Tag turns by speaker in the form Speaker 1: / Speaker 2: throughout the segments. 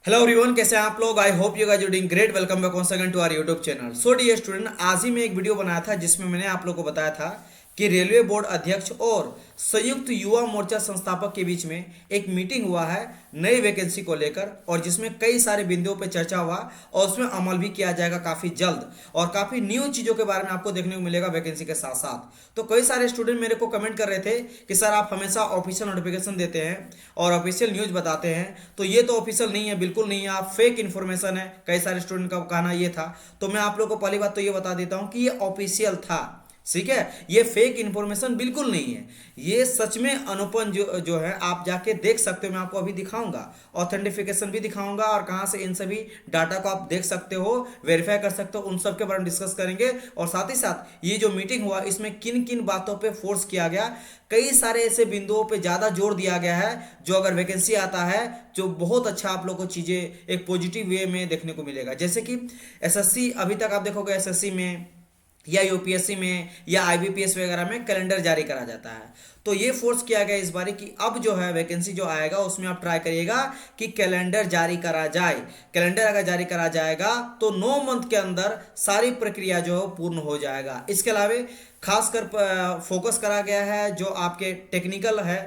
Speaker 1: Hello everyone, कैसे हैं आप लोग। I hope you guys are doing great. Welcome back once again to our YouTube channel. So dear student, आज ही मैं एक वीडियो बनाया था जिसमें मैंने आप लोग को बताया था कि रेलवे बोर्ड अध्यक्ष और संयुक्त युवा मोर्चा संस्थापक के बीच में एक मीटिंग हुआ है नई वैकेंसी को लेकर, और जिसमें कई सारे बिंदुओं पर चर्चा हुआ और उसमें अमल भी किया जाएगा काफ़ी जल्द, और काफ़ी न्यू चीज़ों के बारे में आपको देखने को मिलेगा वैकेंसी के साथ साथ। तो कई सारे स्टूडेंट मेरे को कमेंट कर रहे थे कि सर आप हमेशा ऑफिशियल नोटिफिकेशन देते हैं और ऑफिशियल न्यूज़ बताते हैं, तो ये तो ऑफिशियल नहीं है, बिल्कुल नहीं है, आप फेक इन्फॉर्मेशन है। कई सारे स्टूडेंट का कहना ये था। तो मैं आप लोग को पहली बात तो ये बता देता हूँ कि ये ऑफिशियल था, ठीक है। ये फेक इन्फॉर्मेशन बिल्कुल नहीं है, ये सच में अनुपम जो जो है आप जाके देख सकते हो। मैं आपको अभी दिखाऊंगा, ऑथेंटिफिकेशन भी दिखाऊंगा, और कहाँ से इन सभी डाटा को आप देख सकते हो, वेरीफाई कर सकते हो, उन सब के बारे में डिस्कस करेंगे। और साथ ही साथ ये जो मीटिंग हुआ इसमें किन किन बातों पे फोर्स किया गया, कई सारे ऐसे बिंदुओं पे ज़्यादा जोर दिया गया है जो अगर वैकेंसी आता है जो बहुत अच्छा आप लोग को चीज़ें एक पॉजिटिव वे में देखने को मिलेगा। जैसे कि एसएससी, अभी तक आप देखोगे एसएससी में या यूपीएससी में या आईबीपीएस वगैरह में कैलेंडर जारी करा जाता है। तो ये फोर्स किया गया इस बारी कि अब जो है वैकेंसी जो आएगा उसमें आप ट्राई करिएगा कि कैलेंडर जारी करा जाए। कैलेंडर अगर जारी करा जाएगा तो 9 मंथ के अंदर सारी प्रक्रिया जो है पूर्ण हो जाएगा। इसके अलावा खासकर फोकस करा गया है जो आपके टेक्निकल है,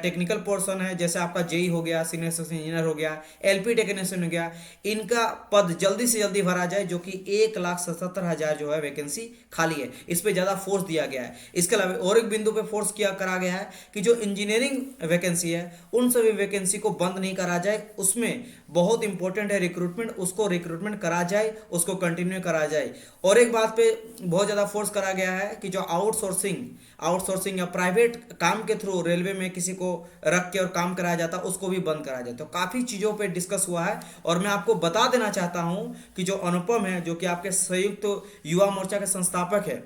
Speaker 1: टेक्निकल पोर्शन है, जैसे आपका जेई हो गया, सीनियर सिस्टम इंजीनियर हो गया, एलपी टेक्नीशियन हो गया, इनका पद जल्दी से जल्दी भरा जाए, जो कि 1,77,000 जो है वैकेंसी खाली है, इस पे ज़्यादा फोर्स दिया गया है। इसके अलावा और एक बिंदु पे फोर्स किया करा गया है कि जो इंजीनियरिंग वैकेंसी है उन सभी वैकेंसी को बंद नहीं करा जाए, उसमें बहुत इंपॉर्टेंट है रिक्रूटमेंट, उसको रिक्रूटमेंट करा जाए, उसको कंटिन्यू करा जाए। और एक बात पे बहुत ज़्यादा फोर्स करा गया है कि जो आउटसोर्सिंग या प्राइवेट काम के थ्रू रेलवे में किसी को रख के और काम कराया जाता उसको भी बंद कराया जाए। तो काफ़ी चीज़ों पे डिस्कस हुआ है, और मैं आपको बता देना चाहता हूं कि जो अनुपम है, जो कि आपके संयुक्त युवा मोर्चा के संस्थापक है,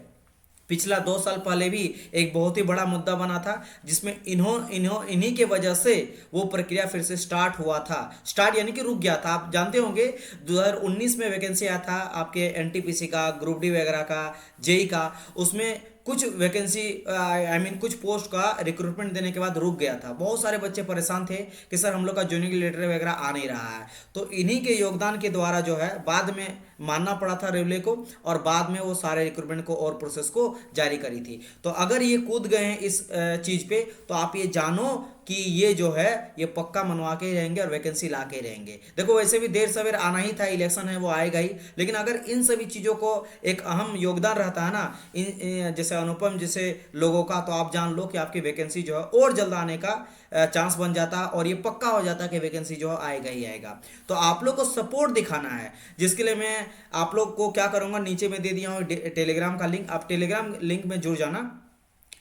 Speaker 1: पिछला 2 साल पहले भी एक बहुत ही बड़ा मुद्दा बना था जिसमें इन्हीं के वजह से वो प्रक्रिया फिर से स्टार्ट हुआ था। स्टार्ट यानी कि रुक गया था। आप जानते होंगे 2019 में वैकेंसी आया था आपके एनटीपीसी का, ग्रुप डी वगैरह का, जेई का, उसमें कुछ वैकेंसी आई मीन कुछ पोस्ट का रिक्रूटमेंट देने के बाद रुक गया था। बहुत सारे बच्चे परेशान थे कि सर हम लोग का ज्वाइनिंग लेटर वगैरह आ नहीं रहा है। तो इन्हीं के योगदान के द्वारा जो है बाद में मानना पड़ा था रेलवे को, और बाद में वो सारे रिक्रूटमेंट को और प्रोसेस को जारी करी थी। तो अगर ये कूद गए हैं इस चीज़ पे, तो आप ये जानो कि ये जो है ये पक्का मनवा के रहेंगे और वैकेंसी ला के रहेंगे। देखो वैसे भी देर सवेर आना ही था, इलेक्शन है वो आएगा ही, लेकिन अगर इन सभी चीज़ों को एक अहम योगदान रहता है ना जैसे अनुपम जैसे लोगों का, तो आप जान लो कि आपकी वैकेंसी जो है और जल्द आने का चांस बन जाता, और ये पक्का हो जाता कि वैकेंसी जो है आएगा ही आएगा। तो आप लोग को सपोर्ट दिखाना है, जिसके लिए मैं आप लोग को क्या करूँगा, नीचे में दे दिया हूँ टेलीग्राम का लिंक, आप टेलीग्राम लिंक में जुड़ जाना।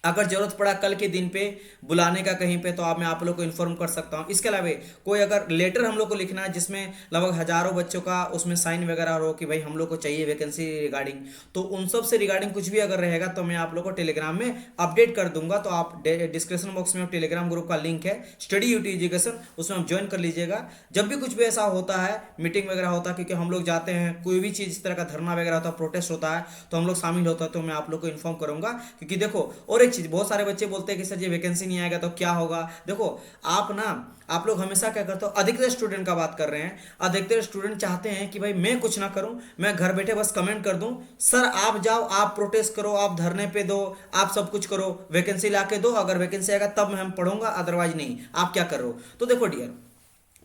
Speaker 1: अगर जरूरत पड़ा कल के दिन पे बुलाने का कहीं पे, तो आप मैं आप लोग को इन्फॉर्म कर सकता हूँ। इसके अलावा कोई अगर लेटर हम लोग को लिखना है जिसमें लगभग हजारों बच्चों का उसमें साइन वगैरह हो कि भाई हम लोग को चाहिए वैकेंसी रिगार्डिंग, तो उन सब से रिगार्डिंग कुछ भी अगर रहेगा तो मैं आप लोग को टेलीग्राम में अपडेट कर दूंगा। तो आप डिस्क्रिप्शन बॉक्स में टेलीग्राम ग्रुप का लिंक है, स्टडी यूटी एजुकेशन, उसमें आप ज्वाइन कर लीजिएगा। जब भी कुछ भी ऐसा होता है, मीटिंग वगैरह होता है, क्योंकि हम लोग जाते हैं, कोई भी चीज़ इस तरह का धरना वगैरह होता है, प्रोटेस्ट होता है, तो हम लोग शामिल होता है, तो मैं आप लोग को इन्फॉर्म करूंगा। क्योंकि देखो और एक चीज़, बहुत सारे बच्चे बोलते हैं कि सर ये वैकेंसी नहीं आएगा तो क्या होगा। देखो आप लोग हमेशा क्या करते हो, अधिकतर स्टूडेंट का बात कर रहे हैं, अधिकतर स्टूडेंट चाहते हैं कि भाई मैं कुछ ना करूं, मैं घर बैठे बस कमेंट कर दूं। सर आप जाओ, आप प्रोटेस्ट करो, आप धरने पे दो, आप सब कुछ करो, वैकेंसी ला के दो, अगर वैकेंसी आएगा तब मैं हम पढ़ूंगा, अदरवाइज नहीं। आप क्या कर रहे हो। तो देखो डियर,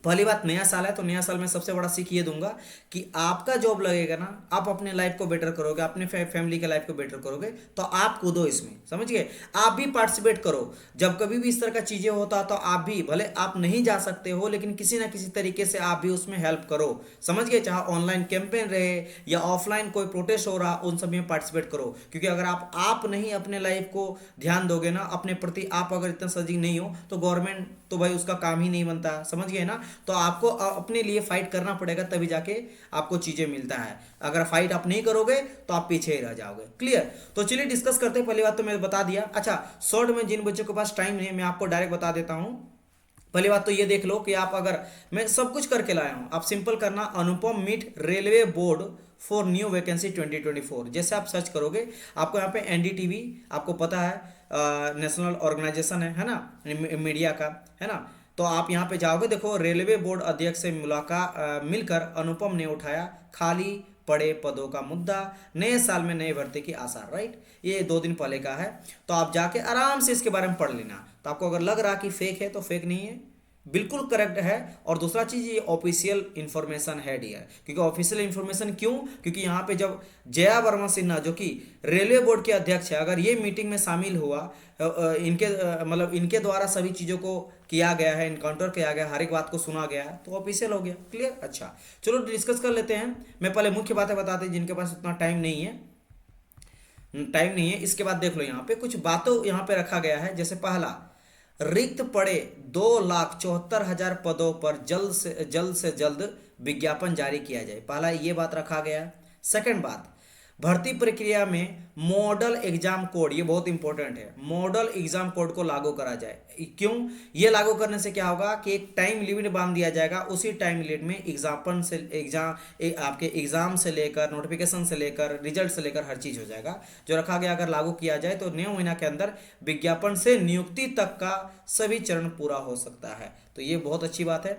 Speaker 1: पहली बात नया साल है, तो नया साल में सबसे बड़ा सीख ये दूंगा कि आपका जॉब लगेगा ना, आप अपने लाइफ को बेटर करोगे, अपने फैमिली के लाइफ को बेटर करोगे, तो आप कूदो इसमें, समझ गए। आप भी पार्टिसिपेट करो। जब कभी भी इस तरह का चीज़ें होता तो आप भी, भले आप नहीं जा सकते हो, लेकिन किसी ना किसी तरीके से आप भी उसमें हेल्प करो, समझ गए। चाहे ऑनलाइन कैंपेन रहे या ऑफलाइन कोई प्रोटेस्ट हो रहा, उन सब में पार्टिसिपेट करो। क्योंकि अगर आप नहीं अपने लाइफ को ध्यान दोगे ना, अपने प्रति आप अगर इतना सजग नहीं हो, तो गवर्नमेंट तो भाई उसका काम ही नहीं बनता, समझ गए ना। तो आपको अपने लिए फाइट करना पड़ेगा, तभी जाके आपको चीजें मिलता है। अगर फाइट आप नहीं करोगे तो आप पीछे ही रह जाओगे। क्लियर। तो चलिए डिस्कस करते हैं। पहली बात तो मैं बता दिया। अच्छा, शॉर्ट में जिन बच्चों के पास टाइम नहीं है, मैं आपको डायरेक्ट बता देता हूं। पहली बात तो ये देख लो कि आप, अगर मैं सब कुछ करके लाया हूं, आप सिंपल करना Anupam meet railway board for new vacancy 2024, जैसे आप सर्च करोगे आपको यहाँ पे एनडीटीवी, आपको पता है नेशनल ऑर्गेनाइजेशन है ना, मीडिया का, है ना। तो आप यहाँ पे जाओगे, देखो रेलवे बोर्ड अध्यक्ष से मिलकर अनुपम ने उठाया खाली पड़े पदों का मुद्दा, नए साल में नए भर्ती की आसार, राइट। ये 2 दिन पहले का है, तो आप जाके आराम से इसके बारे में पढ़ लेना। तो आपको अगर लग रहा कि फेक है तो फेक नहीं है, बिल्कुल करेक्ट है। और दूसरा चीज, ये ऑफिशियल इंफॉर्मेशन है डियर, क्योंकि ऑफिशियल इंफॉर्मेशन क्यों, क्योंकि यहाँ पे जब जया वर्मा सिन्हा जो कि रेलवे बोर्ड के अध्यक्ष है, अगर ये मीटिंग में शामिल हुआ, मतलब इनके द्वारा सभी चीज़ों को किया गया है, इनकाउंटर किया गया, हर एक बात को सुना गया है, तो ऑफिशियल हो गया। क्लियर। अच्छा चलो डिस्कस कर लेते हैं। मैं पहले मुख्य बातें बताते, जिनके पास उतना टाइम नहीं है, इसके बाद देख लो यहाँ पे कुछ बातों यहाँ पे रखा गया है। जैसे पहला, रिक्त पड़े 2,74,000 पदों पर जल्द से जल्द विज्ञापन जारी किया जाए, पहला ये बात रखा गया है। सेकंड बात, भर्ती प्रक्रिया में मॉडल एग्जाम कोड, ये बहुत इंपॉर्टेंट है, मॉडल एग्जाम कोड को लागू करा जाए। क्यों, ये लागू करने से क्या होगा कि एक टाइम लिमिट बांध दिया जाएगा, उसी टाइम लिमिट में आपके एग्जाम से लेकर नोटिफिकेशन से लेकर रिजल्ट से लेकर हर चीज हो जाएगा जो रखा गया। अगर लागू किया जाए तो 9 महीना के अंदर विज्ञापन से नियुक्ति तक का सभी चरण पूरा हो सकता है, तो ये बहुत अच्छी बात है।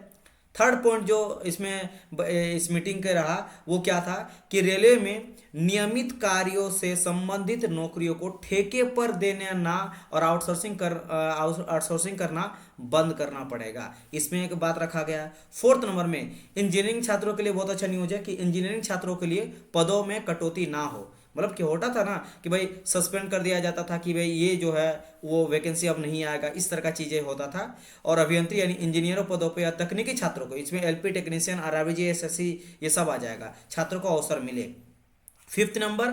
Speaker 1: थर्ड पॉइंट जो इसमें इस मीटिंग का रहा वो क्या था कि रेलवे में नियमित कार्यों से संबंधित नौकरियों को ठेके पर देने ना और आउटसोर्सिंग करना बंद करना पड़ेगा, इसमें एक बात रखा गया। फोर्थ नंबर में, इंजीनियरिंग छात्रों के लिए बहुत अच्छा न्यूज है कि इंजीनियरिंग छात्रों के लिए पदों में कटौती ना हो। मतलब कि होता था ना कि भाई सस्पेंड कर दिया जाता था कि भाई ये जो है वो वैकेंसी अब नहीं आएगा, इस तरह का चीज़ें होता था। और अभियंत्री यानी इंजीनियरों पदों पे या तकनीकी छात्रों को, इसमें एलपी टेक्नीशियन, आरआरबी, एसएससी, ये सब आ जाएगा, छात्रों को अवसर मिले। फिफ्थ नंबर,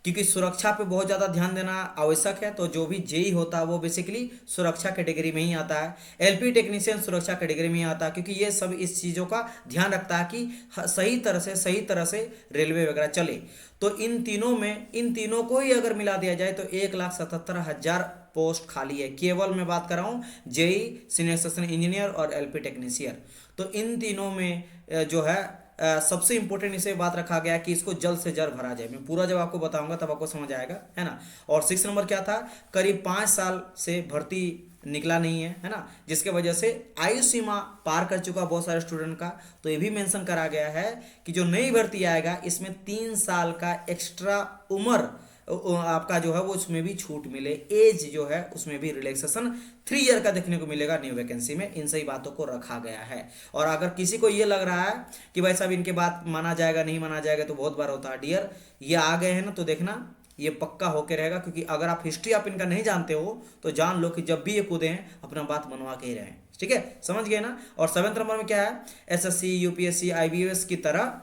Speaker 1: क्योंकि सुरक्षा पे बहुत ज़्यादा ध्यान देना आवश्यक है, तो जो भी जेई होता है वो बेसिकली सुरक्षा कैटेगरी में ही आता है। एलपी टेक्नीशियन सुरक्षा कैटेगरी में ही आता है, क्योंकि ये सब इस चीज़ों का ध्यान रखता है कि सही तरह से रेलवे वगैरह चले। तो इन तीनों को ही अगर मिला दिया जाए तो 1,77,000 पोस्ट खाली है। केवल मैं बात कर रहा हूँ जेई, सीनियर सेक्शन इंजीनियर और एलपी टेक्नीशियन। तो इन तीनों में जो है सबसे इंपॉर्टेंट इसे बात रखा गया कि इसको जल्द से जल्द भरा जाए। मैं पूरा जब आपको बताऊंगा तब आपको समझ आएगा, है ना। और 6 नंबर क्या था, करीब 5 साल से भर्ती निकला नहीं है ना, जिसके वजह से आयु सीमा पार कर चुका बहुत सारे स्टूडेंट का। तो ये भी मेंशन करा गया है कि जो नई भर्ती आएगा इसमें 3 साल का एक्स्ट्रा उम्र आपका जो है वो उसमें भी छूट मिले, एज जो है उसमें भी रिलैक्सेशन 3 ईयर का देखने को मिलेगा न्यू वैकेंसी में। इन सही बातों को रखा गया है। और अगर किसी को ये लग रहा है कि भाई साहब इनके बात माना जाएगा नहीं माना जाएगा, तो बहुत बार होता है डियर, ये आ गए हैं ना तो देखना ये पक्का होके रहेगा। क्योंकि अगर आप हिस्ट्री आप इनका नहीं जानते हो तो जान लो कि जब भी ये कूदे हैं अपना बात मनवा के ही रहे। ठीक है, समझ गए ना। और 7th नंबर में क्या है, एसएससी, यूपीएससी, आईबीएस की तरह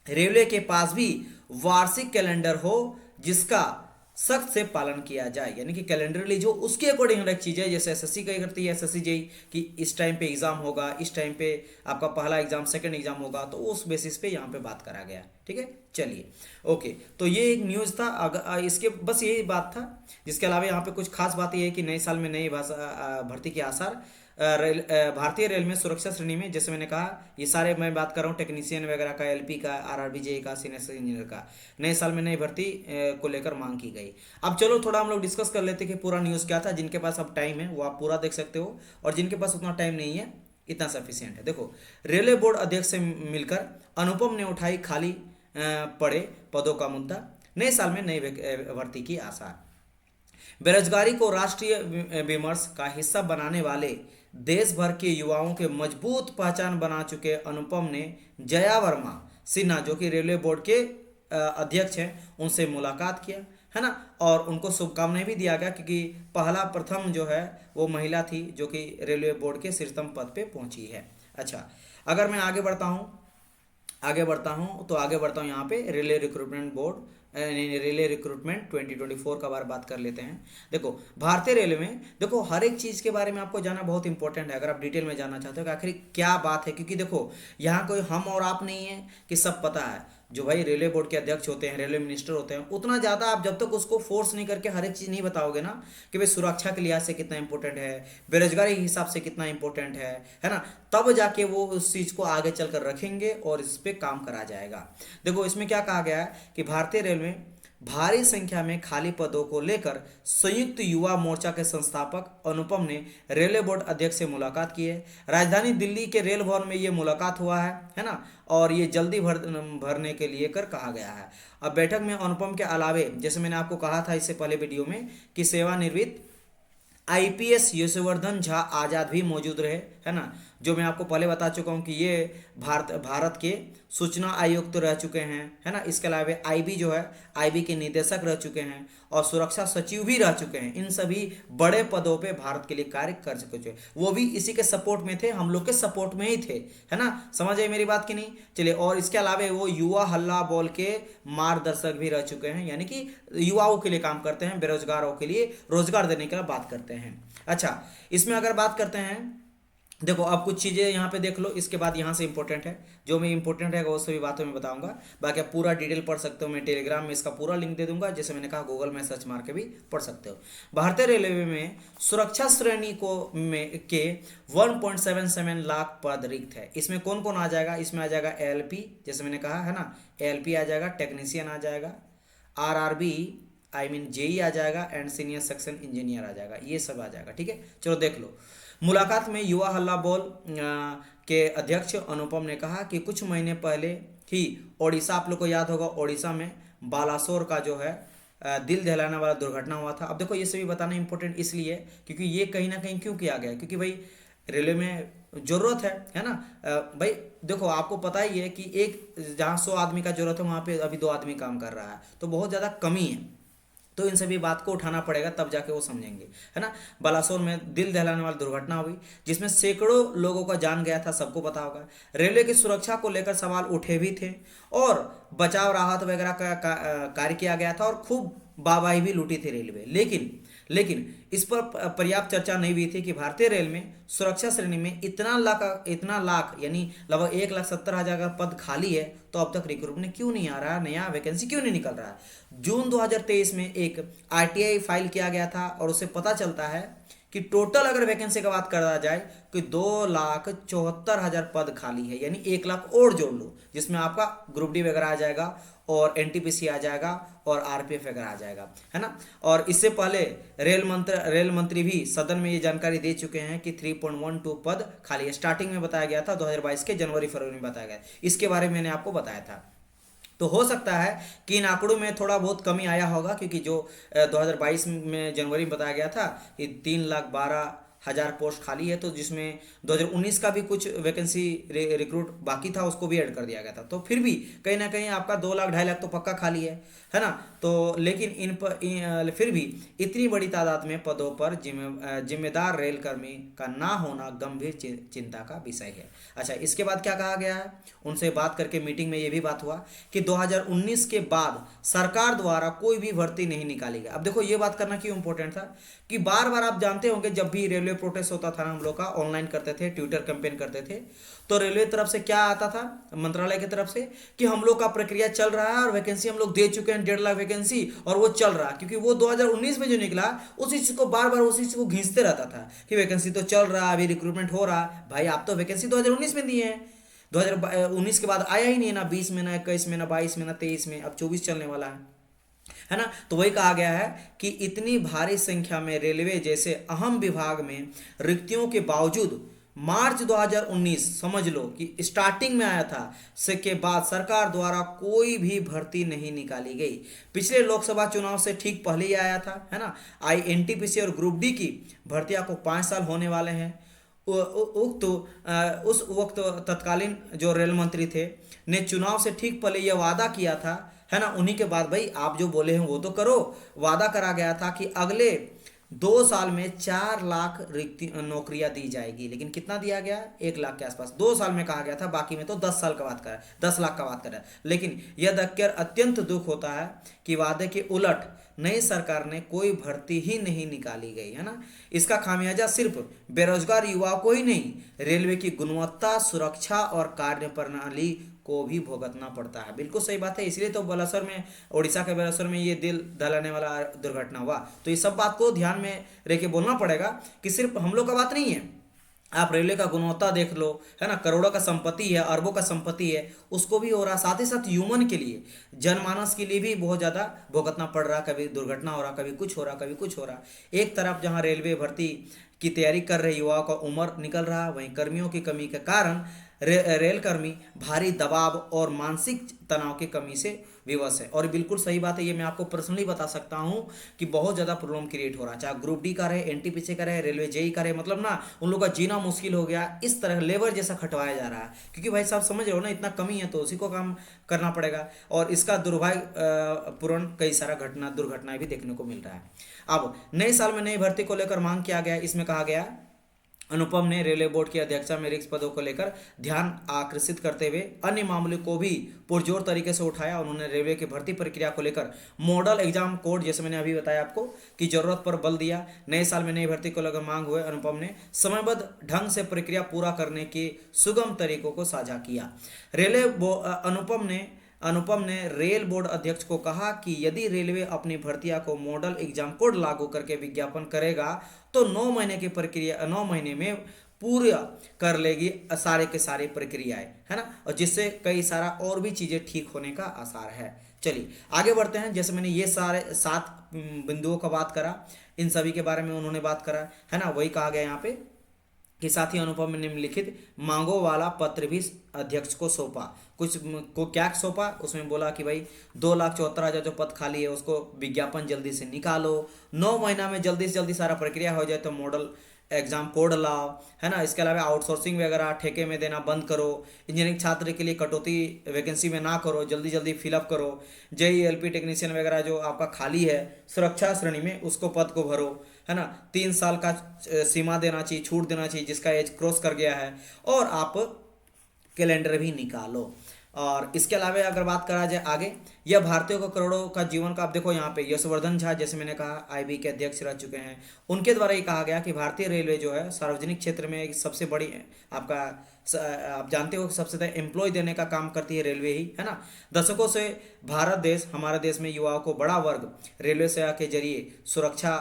Speaker 1: रेलवे के पास भी वार्षिक कैलेंडर हो जिसका सख्त से पालन किया जाए, यानी कि कैलेंडर लीज हो उसके अकॉर्डिंग हर एक चीज़ है। जैसे एसएससी का करती है एसएससी जेई कि इस टाइम पे एग्जाम होगा, इस टाइम पे आपका पहला एग्जाम सेकंड एग्जाम होगा, तो उस बेसिस पे यहाँ पे बात करा गया। ठीक है, चलिए ओके। तो ये एक न्यूज़ था, इसके बस यही बात था। जिसके अलावा यहाँ पे कुछ खास बात ये है कि नए साल में नई भर्ती के आसार। भारतीय रेल में सुरक्षा श्रेणी में, जैसे मैंने कहा ये सारे मैं बात कर रहा हूँ टेक्नीशियन वगैरह का, एलपी का, आरआरबी, जेई का, सीनियर इंजीनियर का, नए साल में नई भर्ती को लेकर मांग की गई। अब चलो थोड़ा हम लोग डिस्कस कर लेते कि पूरा न्यूज़ क्या था। जिनके पास अब टाइम है वो आप पूरा देख सकते हो, और जिनके पास उतना टाइम नहीं है इतना सफिशियंट है। देखो, रेलवे बोर्ड अध्यक्ष से मिलकर अनुपम ने उठाई खाली पड़े पदों का मुद्दा, नए साल में नई भर्ती की आसार। बेरोजगारी को राष्ट्रीय विमर्श का हिस्सा बनाने वाले देश भर के युवाओं के मजबूत पहचान बना चुके अनुपम ने जया वर्मा सिन्हा जो कि रेलवे बोर्ड के अध्यक्ष हैं उनसे मुलाकात किया, है ना। और उनको शुभकामनाएं भी दिया गया, क्योंकि प्रथम जो है वो महिला थी जो कि रेलवे बोर्ड के शीर्षतम पद पे पहुंची है। अच्छा, अगर मैं आगे बढ़ता हूँ यहाँ पे railway recruitment board, railway recruitment 2024 का बात कर लेते हैं। देखो, भारतीय रेलवे में देखो हर एक चीज़ के बारे में आपको जानना बहुत इंपॉर्टेंट है। अगर आप डिटेल में जानना चाहते हो कि आखिर क्या बात है, क्योंकि देखो यहाँ कोई हम और आप नहीं है कि सब पता है। जो भाई रेलवे बोर्ड के अध्यक्ष होते हैं, रेलवे मिनिस्टर होते हैं, उतना ज़्यादा आप जब तक उसको फोर्स नहीं करके हर एक चीज़ नहीं बताओगे ना कि भाई सुरक्षा के लिहाज से कितना इंपॉर्टेंट है, बेरोजगारी के हिसाब से कितना इंपॉर्टेंट है ना, तब जाके वो उस चीज़ को आगे चलकर रखेंगे और इस पर काम करा जाएगा। देखो, इसमें क्या कहा गया है कि भारतीय रेलवे भारी संख्या में खाली पदों को लेकर संयुक्त युवा मोर्चा के संस्थापक अनुपम ने रेलवे बोर्ड अध्यक्ष से मुलाकात की है। राजधानी दिल्ली के रेल भवन में ये मुलाकात हुआ है ना, और ये जल्दी भरने के लिए कर कहा गया है। अब बैठक में अनुपम के अलावे, जैसे मैंने आपको कहा था इससे पहले वीडियो में, कि सेवानिवृत्त आईपीएस यशवर्धन झा आज़ाद भी मौजूद रहे, है ना, जो मैं आपको पहले बता चुका हूँ कि ये भारत के सूचना आयुक्त तो रह चुके हैं, है ना। इसके अलावा आईबी जो है, आईबी के निदेशक रह चुके हैं और सुरक्षा सचिव भी रह चुके हैं। इन सभी बड़े पदों पे भारत के लिए कार्य कर चुके हैं। वो भी इसी के सपोर्ट में थे, हम लोग के सपोर्ट में ही थे, है ना। समझ आए मेरी बात की नहीं? चलिए, और इसके अलावा वो युवा हल्ला बोल के मार्गदर्शक भी रह चुके हैं, यानी कि युवाओं के लिए काम करते हैं, बेरोजगारों के लिए रोजगार देने के लिए बात करते हैं। अच्छा, इसमें अगर बात करते हैं, देखो अब कुछ चीज़ें यहाँ पे देख लो, इसके बाद यहाँ से इंपॉर्टेंट है, जो मैं इंपॉर्टेंट है वो सभी बातों में बताऊंगा। बाकी आप पूरा डिटेल पढ़ सकते हो, मैं टेलीग्राम में इसका पूरा लिंक दे दूंगा, जैसे मैंने कहा गूगल में सर्च मार के भी पढ़ सकते हो। भारतीय रेलवे में सुरक्षा श्रेणी को में के 1.77 लाख पद रिक्त है। इसमें कौन कौन आ जाएगा? इसमें आ जाएगा एलपी, जैसे मैंने कहा है ना, एलपी आ जाएगा, टेक्नीशियन आ जाएगा, आरआरबी जेई आ जाएगा, एंड सीनियर सेक्शन इंजीनियर आ जाएगा, ये सब आ जाएगा। ठीक है, चलो देख लो। मुलाकात में युवा हल्ला बोल के अध्यक्ष अनुपम ने कहा कि कुछ महीने पहले ही ओडिशा, आप लोग को याद होगा, ओडिशा में बालासोर का जो है दिल दहलाने वाला दुर्घटना हुआ था। अब देखो ये सभी बताना इंपॉर्टेंट इसलिए क्योंकि ये कहीं ना कहीं क्यों किया गया, क्योंकि भाई रेलवे में जरूरत है ना। भाई देखो, आपको पता ही है कि एक जहाँ 100 आदमी का जरूरत है वहाँ पे अभी 2 आदमी काम कर रहा है, तो बहुत ज़्यादा कमी है। तो इन सभी बात को उठाना पड़ेगा, तब जाके वो समझेंगे, है ना। बालासोर में दिल दहलाने वाली दुर्घटना हुई जिसमें सैकड़ों लोगों का जान गया था, सबको पता होगा। रेलवे की सुरक्षा को लेकर सवाल उठे भी थे और बचाव राहत वगैरह का कार्य किया गया था और खूब वाहवाही भी लूटी थी रेलवे। लेकिन इस पर पर्याप्त चर्चा नहीं हुई थी कि भारतीय रेल में सुरक्षा श्रेणी में इतना लाख यानी लगभग 1,70,000 का पद खाली है, तो अब तक रिक्रूटमेंट क्यों नहीं आ रहा, नया वैकेंसी क्यों नहीं निकल रहा है। जून 2023 में एक आरटीआई फाइल किया गया था और उससे पता चलता है कि टोटल अगर वैकेंसी का बात करा जाए कि 2,74,000 पद खाली है, यानी 1 लाख और जोड़ लो, जिसमें आपका ग्रुप डी वगैरह आ जाएगा और एनटीपीसी आ जाएगा और आरपीएफ वगैरह आ जाएगा, है ना। और इससे पहले रेल मंत्री भी सदन में ये जानकारी दे चुके हैं कि 3.12 पद खाली है। स्टार्टिंग में बताया गया था 2022 के जनवरी फरवरी में बताया गया, इसके बारे में मैंने आपको बताया था। तो हो सकता है कि इन आंकड़ों में थोड़ा बहुत कमी आया होगा, क्योंकि जो 2022 में जनवरी में बताया गया था कि 3,12,000 पोस्ट खाली है, तो जिसमें 2019 का भी कुछ वैकेंसी रिक्रूट बाकी था, उसको भी ऐड कर दिया गया था। तो फिर भी कहीं ना कहीं आपका 2 लाख 2.5 लाख तो पक्का खाली है ना। तो लेकिन फिर भी इतनी बड़ी तादाद में पदों पर जिम्मेदार रेल कर्मी का ना होना गंभीर चिंता का विषय है। अच्छा, इसके बाद क्या कहा गया है? उनसे बात करके मीटिंग में ये भी बात हुआ कि 2019 के बाद सरकार द्वारा कोई भी भर्ती नहीं निकाली गई। अब देखो ये बात करना क्यों इंपॉर्टेंट था कि बार बार आप जानते होंगे जब भी रेलवे प्रोटेस्ट होता था ना, हम लोग का ऑनलाइन करते थे, ट्विटर कैंपेन करते थे, तो रेलवे तरफ से क्या आता था, मंत्रालय की तरफ से, कि हम लोग का प्रक्रिया चल रहा है और वैकेंसी हम लोग दे चुके हैं 1.5 लाख वैकेंसी, और वो चल रहा है। क्योंकि वो 2019 में जो निकला उसी चीज को बार बार उसी चीज को घिंचते रहता था कि वैकेंसी तो चल रहा है, अभी रिक्रूटमेंट हो रहा है। भाई आप तो वैकेंसी 2019 में दिए हैं, 2019 के बाद आया ही नहीं, ना 20 में, ना 21 में, ना 22 में, ना 23 में, अब 24 चलने वाला है ना। तो वही कहा गया है कि इतनी भारी संख्या में रेलवे जैसे अहम विभाग में रिक्तियों के बावजूद मार्च 2019 समझ लो कि स्टार्टिंग में आया था, से के बाद सरकार द्वारा कोई भी भर्ती नहीं निकाली गई। पिछले लोकसभा चुनाव से ठीक पहले ही आया था, है ना। एनटीपीसी और ग्रुप डी की भर्तियां को 5 साल होने वाले हैं। उस वक्त तत्कालीन जो रेल मंत्री थे ने चुनाव से ठीक पहले यह वादा किया था, है ना। उन्हीं के बाद भाई आप जो बोले हैं वो तो करो। वादा करा गया था कि अगले 2 साल में 4 लाख नौकरियां दी जाएगी, लेकिन कितना दिया गया? 1 लाख के आसपास 2 साल में कहा गया था, बाकी में तो 10 साल का बात कर रहा है, 10 लाख का बात कर रहा है। लेकिन यह देखकर अत्यंत दुख होता है कि वादे के उलट नई सरकार ने कोई भर्ती ही नहीं निकाली गई, है ना। इसका खामियाजा सिर्फ बेरोजगार युवाओं को ही नहीं, रेलवे की गुणवत्ता, सुरक्षा और कार्य प्रणाली को भी भुगतना पड़ता है। बिल्कुल सही बात है, इसलिए तो बालासोर में, उड़ीसा के बालासोर में ये दिल दहलाने वाला दुर्घटना हुआ। तो ये सब बात को ध्यान में रह के बोलना पड़ेगा कि सिर्फ हम लोग का बात नहीं है, आप रेलवे का गुणवत्ता देख लो, है ना, करोड़ों का संपत्ति है, अरबों का संपत्ति है, उसको भी हो रहा, साथ ही साथ ह्यूमन के लिए, जनमानस के लिए भी बहुत ज़्यादा भुगतना पड़ रहा, कभी दुर्घटना हो रहा, कभी कुछ हो रहा, कभी कुछ हो रहा। एक तरफ जहां रेलवे भर्ती की तैयारी कर रहे युवाओं का उम्र निकल रहा, वहीं कर्मियों की कमी के कारण रेल कर्मी भारी दबाव और मानसिक तनाव की कमी से विवश है। और बिल्कुल सही बात है, ये मैं आपको पर्सनली बता सकता हूँ कि बहुत ज़्यादा प्रॉब्लम क्रिएट हो रहा है, चाहे ग्रुप डी का रहे, एनटीपीसी का रहे, रेलवे जेई का रहे, मतलब ना उन लोगों का जीना मुश्किल हो गया, इस तरह लेबर जैसा खटवाया जा रहा है। क्योंकि भाई साहब समझ रहे हो ना, इतना कमी है तो उसी को काम करना पड़ेगा, और इसका दुर्भाग्यपूर्ण कई सारा दुर्घटनाएं भी देखने को मिल रहा है। अब नए साल में नई भर्ती को लेकर मांग किया गया, इसमें कहा गया अनुपम ने रेलवे बोर्ड की अध्यक्षा में रिक्त पदों को लेकर ध्यान आकर्षित करते हुए अन्य मामलों को भी पुरजोर तरीके से उठाया। उन्होंने रेलवे की भर्ती प्रक्रिया को लेकर मॉडल एग्जाम कोड, जैसे मैंने अभी बताया आपको, की जरूरत पर बल दिया। नए साल में नई भर्ती को लेकर मांग हुए अनुपम ने समयबद्ध ढंग से प्रक्रिया पूरा करने के सुगम तरीकों को साझा किया। अनुपम ने रेल बोर्ड अध्यक्ष को कहा कि यदि रेलवे अपनी भर्तियां को मॉडल एग्जाम कोड लागू करके विज्ञापन करेगा तो 9 महीने में पूरा कर लेगी सारे के सारी प्रक्रियाएं, है ना, और जिससे कई सारा और भी चीजें ठीक होने का आसार है। चलिए आगे बढ़ते हैं। जैसे मैंने ये सारे 7 बिंदुओं का बात करा, इन सभी के बारे में उन्होंने बात करा, है ना, वही कहा गया यहाँ पे कि साथ ही अनुपम ने निम्नलिखित मांगों वाला पत्र भी अध्यक्ष को सौंपा। कुछ को क्या सौंपा, उसमें बोला कि भाई 2,74,000 जो पद खाली है उसको विज्ञापन जल्दी से निकालो, 9 महीना में जल्दी से जल्दी सारा प्रक्रिया हो जाए तो मॉडल एग्जाम कोड लाओ, है ना। इसके अलावा आउटसोर्सिंग वगैरह ठेके में देना बंद करो, इंजीनियरिंग छात्र के लिए कटौती वैकेंसी में ना करो, जल्दी जल्दी फिलअप करो, जेई एलपी टेक्नीशियन वगैरह जो आपका खाली है सुरक्षा श्रेणी में उसको पद को भरो, है ना। 3 साल का सीमा देना चाहिए, छूट देना चाहिए जिसका एज क्रॉस कर गया है, और आप कैलेंडर भी निकालो। और इसके अलावा अगर बात करा जाए आगे, यह भारतीयों को करोड़ों का जीवन का, आप देखो यहाँ पे यशवर्धन झा जैसे मैंने कहा आईबी के अध्यक्ष रह चुके हैं, उनके द्वारा ये कहा गया कि भारतीय रेलवे जो है सार्वजनिक क्षेत्र में एक सबसे बड़ी आपका आप जानते हो सबसे ज़्यादा एम्प्लॉय देने का काम करती है रेलवे ही, है ना। दशकों से भारत देश, हमारे देश में युवाओं को बड़ा वर्ग रेलवे सेवा के जरिए सुरक्षा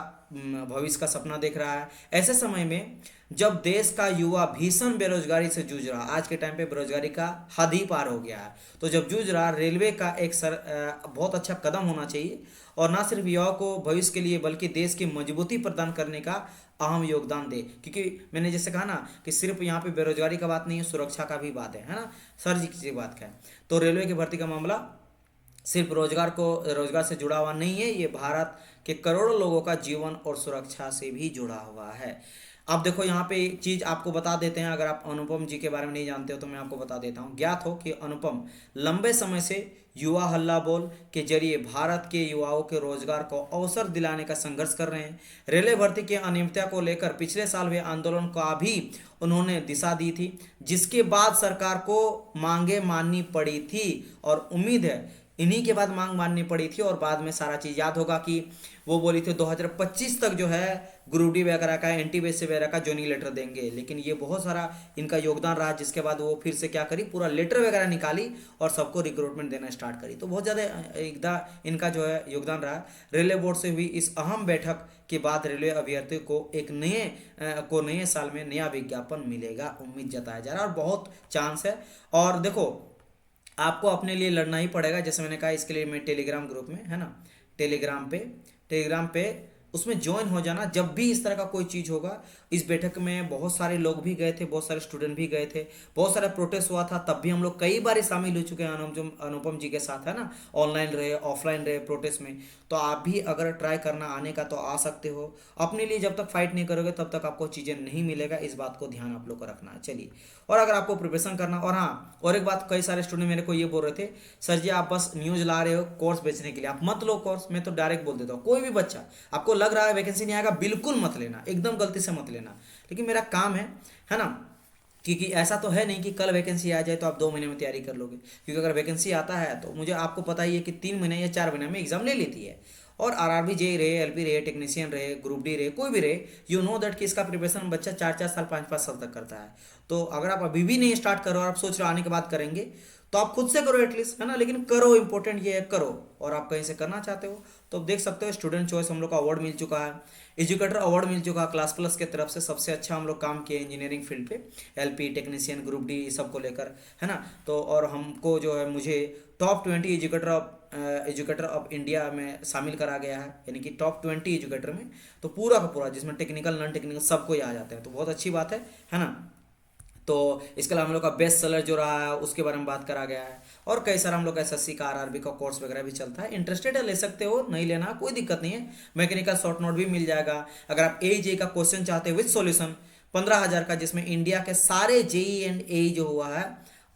Speaker 1: भविष्य का सपना देख रहा है। ऐसे समय में जब देश का युवा भीषण बेरोजगारी से जूझ रहा, आज के टाइम पे बेरोजगारी का हद ही पार हो गया है, तो जब जूझ रहा, रेलवे का एक बहुत अच्छा कदम होना चाहिए, और ना सिर्फ युवाओं को भविष्य के लिए बल्कि देश की मजबूती प्रदान करने का अहम योगदान दे। क्योंकि मैंने जैसे कहा ना कि सिर्फ यहाँ पे बेरोजगारी का बात नहीं है, सुरक्षा का भी बात है ना, सर जी की बात का है। तो रेलवे की भर्ती का मामला सिर्फ रोजगार से जुड़ा हुआ नहीं है, ये भारत के करोड़ों लोगों का जीवन और सुरक्षा से भी जुड़ा हुआ है। अब देखो यहाँ पे एक चीज आपको बता देते हैं, अगर आप अनुपम जी के बारे में नहीं जानते हो तो मैं आपको बता देता हूँ। ज्ञात हो कि अनुपम लंबे समय से युवा हल्ला बोल के जरिए भारत के युवाओं के रोजगार को अवसर दिलाने का संघर्ष कर रहे हैं। रेलवे भर्ती की अनियमितता को लेकर पिछले साल हुए आंदोलन का भी उन्होंने दिशा दी थी, जिसके बाद सरकार को मांगे माननी पड़ी थी, और उम्मीद है इन्हीं के बाद मांग माननी पड़ी थी। और बाद में सारा चीज़ याद होगा कि वो बोली थी 2025 तक जो है ग्रुप डी वगैरह का, एनटीपीसी वगैरह का जॉइनिंग लेटर देंगे, लेकिन ये बहुत सारा इनका योगदान रहा, जिसके बाद वो फिर से क्या करी, पूरा लेटर वगैरह निकाली और सबको रिक्रूटमेंट देना स्टार्ट करी। तो बहुत ज़्यादा इनका जो है योगदान रहा। रेलवे बोर्ड से हुई इस अहम बैठक के बाद रेलवे अभ्यर्थी को नए साल में नया विज्ञापन मिलेगा, उम्मीद जताया जा रहा है, और बहुत चांस है। और देखो आपको अपने लिए लड़ना ही पड़ेगा, जैसे मैंने कहा इसके लिए मैं टेलीग्राम ग्रुप में, है ना, टेलीग्राम पे उसमें ज्वाइन हो जाना। जब भी इस तरह का कोई चीज़ होगा, इस बैठक में बहुत सारे लोग भी गए थे, बहुत सारे स्टूडेंट भी गए थे, बहुत सारा प्रोटेस्ट हुआ था, तब भी हम लोग कई बार शामिल हो चुके हैं अनुपम जी के साथ, है ना, ऑनलाइन रहे ऑफलाइन रहे प्रोटेस्ट में। तो आप भी अगर ट्राई करना आने का तो आ सकते हो। अपने लिए जब तक फाइट नहीं करोगे तब तक आपको चीज़ें नहीं मिलेगा, इस बात को ध्यान आप लोग को रखना है। चलिए, और अगर आपको प्रिपरेशन करना, और हाँ और एक बात, कई सारे स्टूडेंट मेरे को ये बोल रहे थे सर जी आप बस न्यूज़ ला रहे हो कोर्स बेचने के लिए, आप मत लो कोर्स। मैं तो डायरेक्ट बोल देता हूँ, कोई भी बच्चा आपको लग रहा है वैकेंसी नहीं आएगा, बिल्कुल मत लेना, एकदम गलती से मत लेना। लेकिन मेरा काम है ना, क्योंकि ऐसा तो है नहीं कि कल वैकेंसी आ जाए तो आप 2 महीने में तैयारी कर लोगे। क्योंकि अगर वैकेंसी आता है तो मुझे आपको पता ही है कि 3 महीने या 4 महीने में एग्जाम ले लेती है, और आरआरबी जेई रहे, एलपी रहे, टेक्नीशियन रहे, ग्रुप डी रहे, कोई भी रहे, यू नो दैट कि इसका प्रिपरेशन बच्चा 4 4 साल 5 5 साल तक करता है। तो अगर आप अभी भी नहीं स्टार्ट करो और आप सोच रहे हो आने के बाद करेंगे, तो आप खुद से करो एटलीस्ट, है ना, लेकिन करो, इंपॉर्टेंट ये है करो। और आप कहीं से करना चाहते हो तो देख सकते हो स्टूडेंट चॉइस हम लोग का अवार्ड मिल चुका है, एजुकेटर अवार्ड मिल चुका है क्लास प्लस के तरफ से, सबसे अच्छा हम लोग काम किए इंजीनियरिंग फील्ड पे, एलपी, टेक्नीशियन, ग्रुप डी सब को लेकर, है ना। तो और हमको जो है मुझे टॉप 20 एजुकेटर ऑफ इंडिया में शामिल करा गया है, यानी कि टॉप 20 एजुकेटर में, तो पूरा का पूरा जिसमें टेक्निकल नॉन टेक्निकल सबको ही आ जाते हैं, तो बहुत अच्छी बात है ना। तो इसके अलावा हम लोग का बेस्ट सेलर जो रहा है उसके बारे में बात करा गया है, और कई सारा हम लोग का एसएससी का, आरआरबी का कोर्स वगैरह भी चलता है। इंटरेस्टेड है ले सकते हो, नहीं लेना कोई दिक्कत नहीं है, मैकेनिकल शॉर्ट नोट भी मिल जाएगा। अगर आप ए का क्वेश्चन चाहते हो विद सॉल्यूशन 15,000 का, जिसमें इंडिया के सारे जेई एंड ए जो हुआ है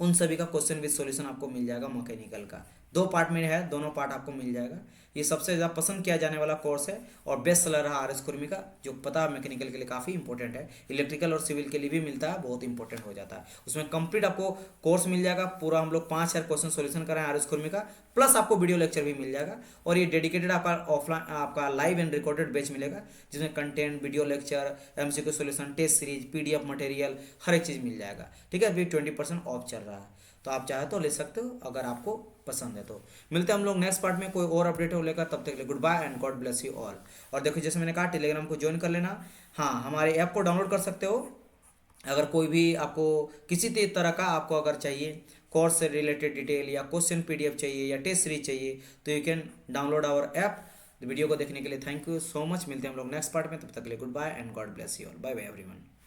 Speaker 1: उन सभी का क्वेश्चन विद सॉल्यूशन आपको मिल जाएगा। मैकेनिकल का 2 पार्ट में है, दोनों पार्ट आपको मिल जाएगा। ये सबसे ज़्यादा पसंद किया जाने वाला कोर्स है, और बेस्ट सेलर रहा आर एस कुर्मी का, जो पता है मैकेनिकल के लिए काफ़ी इंपॉर्टेंट है, इलेक्ट्रिकल और सिविल के लिए भी मिलता है, बहुत इंपॉर्टेंट हो जाता है। उसमें कंप्लीट आपको कोर्स मिल जाएगा पूरा, हम लोग 5,000 क्वेश्चन सोल्यूशन कराएं आर एस कुर्मी का, प्लस आपको वीडियो लेक्चर भी मिल जाएगा। और ये डेडिकेटेड आपका ऑफलाइन आपका लाइव एंड रिकॉर्डेड बैच मिलेगा, जिसमें content, video lecture, MCQ solution, test series, PDF material, हर एक चीज़ मिल जाएगा। ठीक है, अभी 20% ऑफ चल रहा है, तो आप चाहे तो ले सकते हो अगर आपको पसंद है तो। मिलते हैं हम लोग नेक्स्ट पार्ट में कोई और अपडेट हो लेकर, तब तक के लिए good bye and God bless you all. और देखो जैसे मैंने कहा टेलीग्राम को ज्वाइन कर लेना, हाँ हमारे ऐप को डाउनलोड कर सकते हो। अगर कोई भी आपको किसी तरह का आपको अगर चाहिए कोर्स से रिलेटेड डिटेल या क्वेश्चन पीडीएफ चाहिए या टेस्ट सीरीज चाहिए, तो you can download our app. Video को देखने के लिए थैंक यू सो मच। मिलते हैं हम लोग नेक्स्ट पार्ट में, तब तक के लिए good bye and God bless you all. Bye bye everyone.